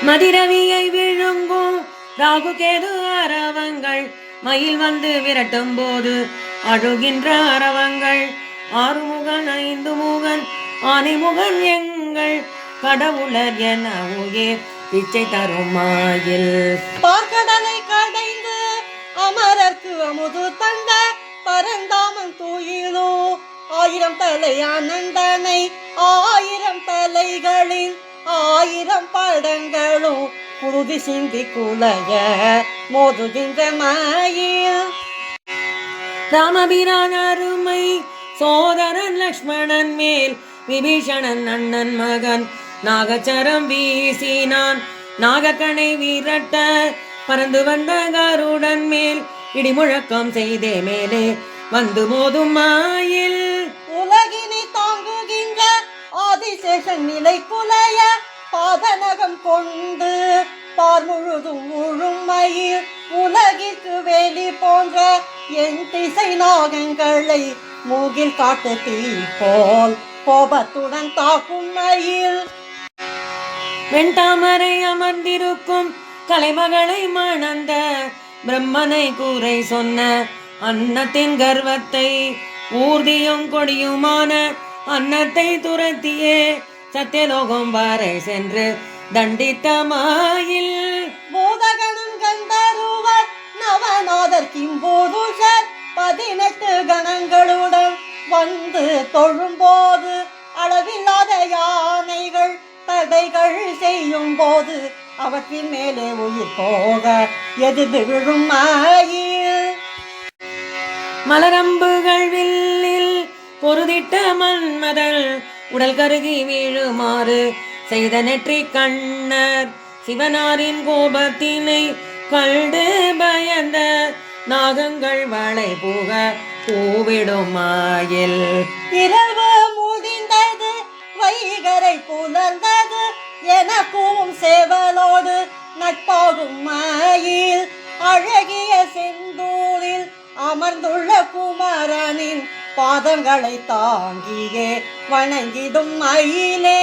மதிரவியை விழுங்கும் ராகு கேது அரவங்கள் மயில் வந்து விரட்டும் போது அழுகின்ற அரவங்கள் ஆறுமுகன் ஐந்து முகன் ஆனைமுகன் எங்கள் கடவுளர் என உயிர் பிச்சை தரும் மாயில் பார்க்கடலை கடைந்து அமரர்க்கு அமுது தந்த பரந்தாமன் தூயிலோ ஆயிரம் தலை ஆனந்தனை ஆயிரம் தலைகளின் ஆயிரம் படங்களும் குருதி சிந்தி குலைய மோதுகின்ற மயில் ராமபிரான் அருமை சோதரன் லக்ஷ்மணன் மேல் விபீஷணன் அண்ணன் மகன் நாகச்சரம் வீசினான் நாகக்கணை வீரட்ட பறந்து வந்த கருடன் மேல் இடிமுழக்கம் செய்தே மேலே வந்து மோதும் மாயில் உலகினை தாங்குகின்ற ஆதிசேஷன் நிலை குலைய பாதநகம் கொண்டு பார் முழுதும் முழுமையில் உலகிற்கு வேலி போன்ற என் திசை நாகங்களை மூகில் காட்டு தீ போல் கோபத்துடன் தாக்கும் மயில் வெண்தாமரை அமர்ந்திருக்கும் கலைமகளை மணந்த பிரம்மனை கூரை சொன்ன அன்னத்தின் கர்வத்தை ஊர்தியும் கொடியுமான அன்னத்தை துரத்தியே சத்தியலோகம் வரை சென்று தண்டித்த மாயில் பூதகணம் கந்தருவர் நவநாதர் கிம்பூதுஷர் 18 கணங்களுடன் வந்து தொழும்போது அளவில்லாத யானைகள் தடைகள் செய்யும் போது அவற்றின் மேலே உயிர் போக எதிர்ந்து விழும் மயில் மலரம்புகள் வில்லில் பொருதிட்ட மன்மதல் உடல் கருகி வீழுமாறு செய்த நெற்றி கண்ணர் சிவனாரின் கோபத்தினை கண்டு பயந்த நாகங்கள் வளை போக பூவிடும் மாயில் இரவு முடிந்தது வைகரை புலர்ந்தது எனக்கும் சேவலோடு நட்பாகும் மயில் அழகிய செந்தூரில் அமர்ந்துள்ள குமரனின் பாதங்களை தாங்கியே வணங்கிடும் மயிலே.